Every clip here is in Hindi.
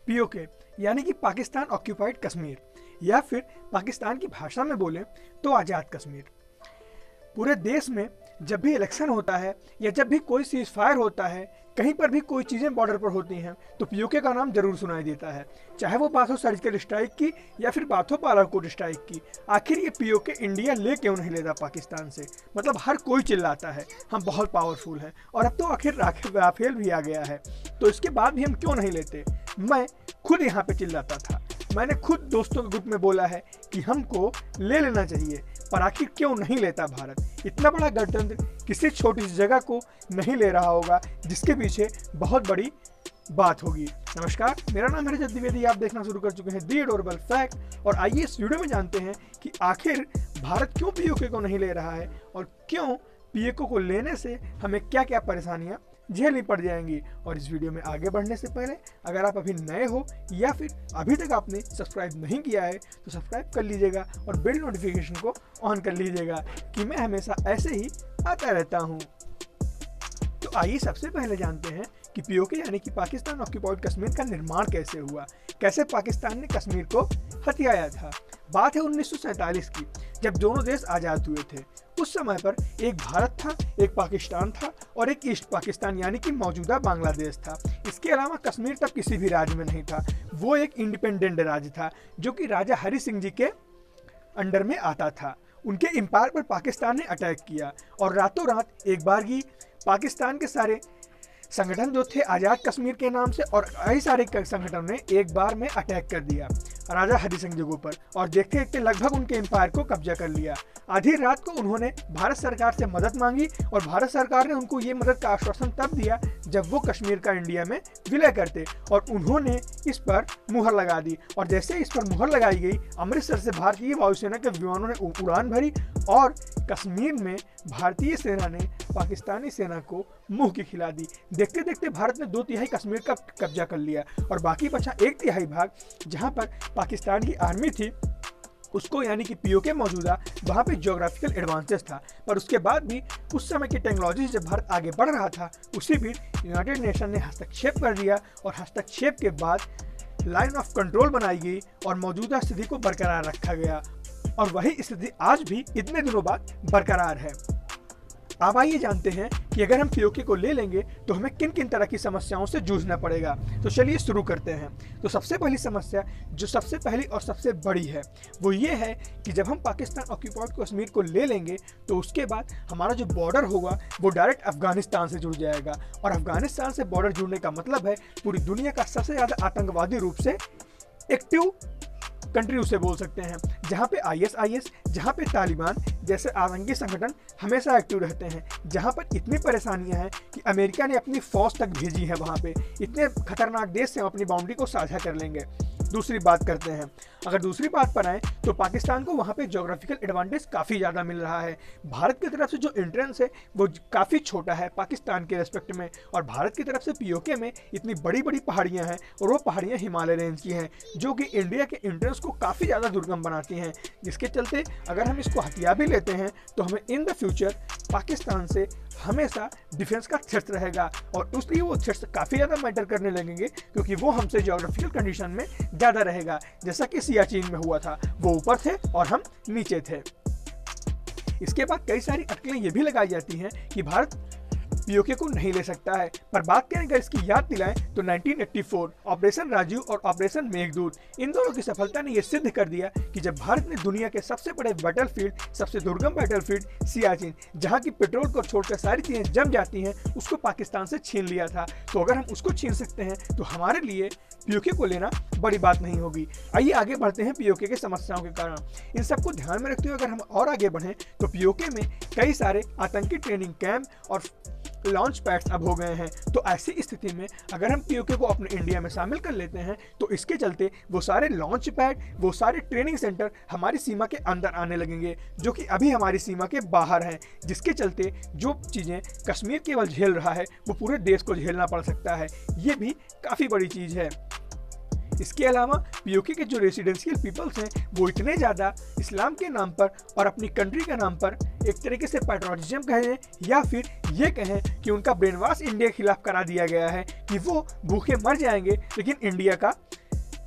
पीओके यानी कि पाकिस्तान ऑक्यूपाइड कश्मीर, या फिर पाकिस्तान की भाषा में बोलें तो आज़ाद कश्मीर। पूरे देश में जब भी इलेक्शन होता है या जब भी कोई सीज फायर होता है, कहीं पर भी कोई चीज़ें बॉर्डर पर होती हैं, तो पीओके का नाम जरूर सुनाई देता है, चाहे वो बात हो सर्जिकल स्ट्राइक की या फिर बात हो बालाकोट स्ट्राइक की। आखिर ये पीओके इंडिया ले क्यों नहीं लेता पाकिस्तान से? मतलब हर कोई चिल्लाता है हम बहुत पावरफुल हैं, और अब तो आखिर राफेल भी आ गया है, तो इसके बाद भी हम क्यों नहीं लेते? मैं खुद यहाँ पे चिल्लाता था, मैंने खुद दोस्तों के ग्रुप में बोला है कि हमको ले लेना चाहिए, पर आखिर क्यों नहीं लेता भारत? इतना बड़ा गणतंत्र किसी छोटी सी जगह को नहीं ले रहा होगा, जिसके पीछे बहुत बड़ी बात होगी। नमस्कार, मेरा नाम है रजत द्विवेदी, आप देखना शुरू कर चुके हैं दी एडोरेबल फैक्ट, और आइए इस वीडियो में जानते हैं कि आखिर भारत क्यों पीओके को नहीं ले रहा है और क्यों पीओके को लेने से हमें क्या क्या परेशानियां झेलनी पड़ जाएंगी। और इस वीडियो में आगे बढ़ने से पहले अगर आप अभी नए हो या फिर अभी तक आपने सब्सक्राइब नहीं किया है तो सब्सक्राइब कर लीजिएगा और बेल नोटिफिकेशन को ऑन कर लीजिएगा कि मैं हमेशा ऐसे ही आता रहता हूँ। तो आइए सबसे पहले जानते हैं कि पीओके यानी कि पाकिस्तान ऑक्यूपाइड कश्मीर का निर्माण कैसे हुआ, कैसे पाकिस्तान ने कश्मीर को हथियाया था। बात है 1947 की, जब दोनों देश आज़ाद हुए थे। उस समय पर एक भारत था, एक पाकिस्तान था और एक ईस्ट पाकिस्तान यानी कि मौजूदा बांग्लादेश था। इसके अलावा कश्मीर तब किसी भी राज्य में नहीं था, वो एक इंडिपेंडेंट राज्य था जो कि राजा हरि सिंह जी के अंडर में आता था। उनके एम्पायर पर पाकिस्तान ने अटैक किया और रातों रात एक बार ही पाकिस्तान के सारे संगठन जो थे आज़ाद कश्मीर के नाम से और कई सारे संगठनों ने एक बार में अटैक कर दिया राजा हरि सिंह जी के ऊपर, और देखते देखते लगभग उनके एम्पायर को कब्जा कर लिया। आधी रात को उन्होंने भारत सरकार से मदद मांगी और भारत सरकार ने उनको ये मदद का आश्वासन तब दिया जब वो कश्मीर का इंडिया में विलय करते, और उन्होंने इस पर मुहर लगा दी। और जैसे इस पर मुहर लगाई गई, अमृतसर से भारतीय वायुसेना के विमानों ने उड़ान भरी और कश्मीर में भारतीय सेना ने पाकिस्तानी सेना को मुंह की खिला दी। देखते देखते भारत ने 2/3 कश्मीर का कब्जा कर लिया और बाकी बचा 1/3 भाग जहां पर पाकिस्तान की आर्मी थी उसको, यानी कि पीओके मौजूदा वहाँ पे ज्योग्राफिकल एडवांटेज था। पर उसके बाद भी उस समय की टेक्नोलॉजी जब भारत आगे बढ़ रहा था, उसी भी यूनाइटेड नेशन ने हस्तक्षेप कर दिया और हस्तक्षेप के बाद लाइन ऑफ कंट्रोल बनाई गई और मौजूदा स्थिति को बरकरार रखा गया, और वही स्थिति आज भी इतने दिनों बाद बरकरार है। अब आइए जानते हैं कि अगर हम पीओके को ले लेंगे तो हमें किन किन तरह की समस्याओं से जूझना पड़ेगा। तो चलिए शुरू करते हैं। तो सबसे पहली समस्या जो सबसे पहली और सबसे बड़ी है वो ये है कि जब हम पाकिस्तान ऑक्यूपाइड कश्मीर को ले लेंगे तो उसके बाद हमारा जो बॉर्डर होगा वो डायरेक्ट अफगानिस्तान से जुड़ जाएगा, और अफगानिस्तान से बॉर्डर जुड़ने का मतलब है पूरी दुनिया का सबसे ज़्यादा आतंकवादी रूप से एक्टिव कंट्री उसे बोल सकते हैं, जहाँ पे ISIS, जहाँ पे तालिबान जैसे आतंकी संगठन हमेशा एक्टिव रहते हैं, जहाँ पर इतनी परेशानियां हैं कि अमेरिका ने अपनी फौज तक भेजी है वहाँ पे। इतने खतरनाक देश से हम अपनी बाउंड्री को साझा कर लेंगे। दूसरी बात करते हैं, अगर दूसरी बात पर आए तो पाकिस्तान को वहाँ पे ज्योग्राफिकल एडवांटेज काफ़ी ज़्यादा मिल रहा है। भारत की तरफ से जो एंट्रेंस है वो काफ़ी छोटा है पाकिस्तान के रेस्पेक्ट में, और भारत की तरफ से पीओके में इतनी बड़ी बड़ी पहाड़ियाँ हैं और वो पहाड़ियाँ हिमालय रेंज की हैं जो कि इंडिया के एंट्रेंस को काफ़ी ज़्यादा दुर्गम बनाती हैं, जिसके चलते अगर हम इसको हथिया भी लेते हैं तो हमें इन द फ्यूचर पाकिस्तान से हमेशा डिफेंस का थ्रेट रहेगा, और उसलिए वो थ्रेट्स काफ़ी ज़्यादा मैटर करने लगेंगे क्योंकि वो हमसे ज्योग्राफिकल कंडीशन में ज़्यादा रहेगा। जैसा कि सियाचिन में हुआ था, वो ऊपर थे और हम नीचे थे। इसके बाद कई सारी अटकलें ये भी लगाई जाती हैं कि भारत पीओके को नहीं ले सकता है, पर बात करें अगर इसकी याद दिलाएं तो 1984 ऑपरेशन राजीव और ऑपरेशन मेघदूत, इन दोनों की सफलता ने यह सिद्ध कर दिया कि जब भारत ने दुनिया के सबसे बड़े बैटलफील्ड, सबसे दुर्गम बैटलफील्ड सियाचिन, जहां की पेट्रोल को छोड़कर सारी चीजें जम जाती हैं, उसको पाकिस्तान से छीन लिया था। तो अगर हम उसको छीन सकते हैं तो हमारे लिए पीओके को लेना बड़ी बात नहीं होगी। आइए आगे बढ़ते हैं पीओके की समस्याओं के कारण। इन सबको ध्यान में रखते हुए अगर हम और आगे बढ़ें तो पीओके में कई सारे आतंकी ट्रेनिंग कैंप और लॉन्च पैड्स अब हो गए हैं। तो ऐसी स्थिति में अगर हम पीओके को अपने इंडिया में शामिल कर लेते हैं तो इसके चलते वो सारे लॉन्च पैड, वो सारे ट्रेनिंग सेंटर हमारी सीमा के अंदर आने लगेंगे जो कि अभी हमारी सीमा के बाहर हैं, जिसके चलते जो चीज़ें कश्मीर केवल झेल रहा है वो पूरे देश को झेलना पड़ सकता है। ये भी काफ़ी बड़ी चीज़ है। इसके अलावा पीओके के जो रेसिडेंशियल पीपल्स हैं वो इतने ज़्यादा इस्लाम के नाम पर और अपनी कंट्री के नाम पर एक तरीके से पैट्रियटिज्म कहें या फिर ये कहें कि उनका ब्रेन वॉश इंडिया के खिलाफ करा दिया गया है कि वो भूखे मर जाएंगे लेकिन इंडिया का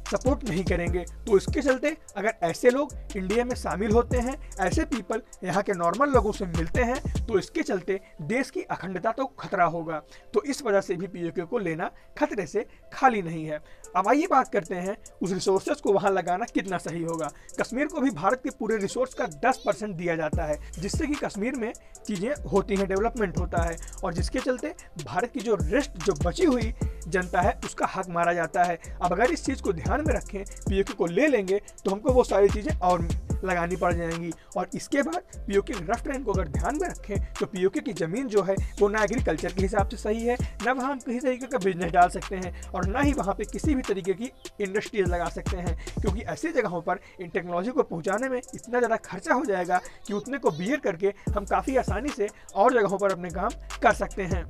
सपोर्ट नहीं करेंगे। तो इसके चलते अगर ऐसे लोग इंडिया में शामिल होते हैं, ऐसे पीपल यहाँ के नॉर्मल लोगों से मिलते हैं, तो इसके चलते देश की अखंडता तो खतरा होगा। तो इस वजह से भी पीओके को लेना खतरे से खाली नहीं है। अब आइए बात करते हैं उस रिसोर्सेज को वहाँ लगाना कितना सही होगा। कश्मीर को भी भारत के पूरे रिसोर्स का 10% दिया जाता है, जिससे कि कश्मीर में चीज़ें होती हैं, डेवलपमेंट होता है, और जिसके चलते भारत की जो रेस्ट जो बची हुई जनता है उसका हक मारा जाता है। अब अगर इस चीज़ को ध्यान में रखें, पीओके को ले लेंगे तो हमको वो सारी चीज़ें और लगानी पड़ जाएंगी। और इसके बाद पीओके के रफ ट्रेंड को अगर ध्यान में रखें तो पीओके की ज़मीन जो है वो ना एग्रीकल्चर के हिसाब से सही है, ना वहाँ हम किसी तरीके का बिजनेस डाल सकते हैं, और ना ही वहाँ पे किसी भी तरीके की इंडस्ट्रीज लगा सकते हैं, क्योंकि ऐसी जगहों पर इन टेक्नोलॉजी को पहुँचाने में इतना ज़्यादा खर्चा हो जाएगा कि उतने को बियर करके हम काफ़ी आसानी से और जगहों पर अपने काम कर सकते हैं।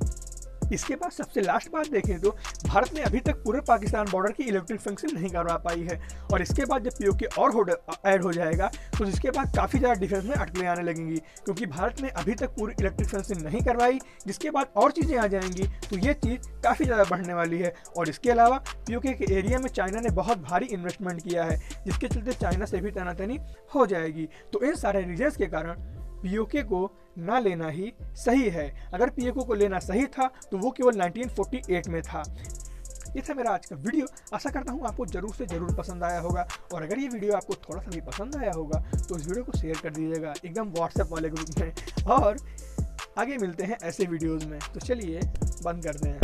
इसके बाद सबसे लास्ट बात देखें तो भारत ने अभी तक पूरे पाकिस्तान बॉर्डर की इलेक्ट्रिक फंक्शन नहीं करवा पाई है, और इसके बाद जब पीओके और ऐड हो जाएगा तो इसके बाद काफ़ी ज़्यादा डिफेंस में अटकलें आने लगेंगी, क्योंकि भारत ने अभी तक पूरी इलेक्ट्रिक फंक्शन नहीं करवाई। जिसके बाद और चीज़ें आ जाएंगी तो ये चीज़ काफ़ी ज़्यादा बढ़ने वाली है। और इसके अलावा पीओके के एरिया में चाइना ने बहुत भारी इन्वेस्टमेंट किया है, जिसके चलते चाइना से भी तनातनी हो जाएगी। तो इन सारे रीजन्स के कारण पीओके को ना लेना ही सही है। अगर पीओके को लेना सही था तो वो केवल 1948 में था। ये था मेरा आज का वीडियो। आशा करता हूँ आपको जरूर से ज़रूर पसंद आया होगा, और अगर ये वीडियो आपको थोड़ा सा भी पसंद आया होगा तो इस वीडियो को शेयर कर दीजिएगा एकदम व्हाट्सएप वाले ग्रुप में, और आगे मिलते हैं ऐसे वीडियोज़ में। तो चलिए बंद करते हैं।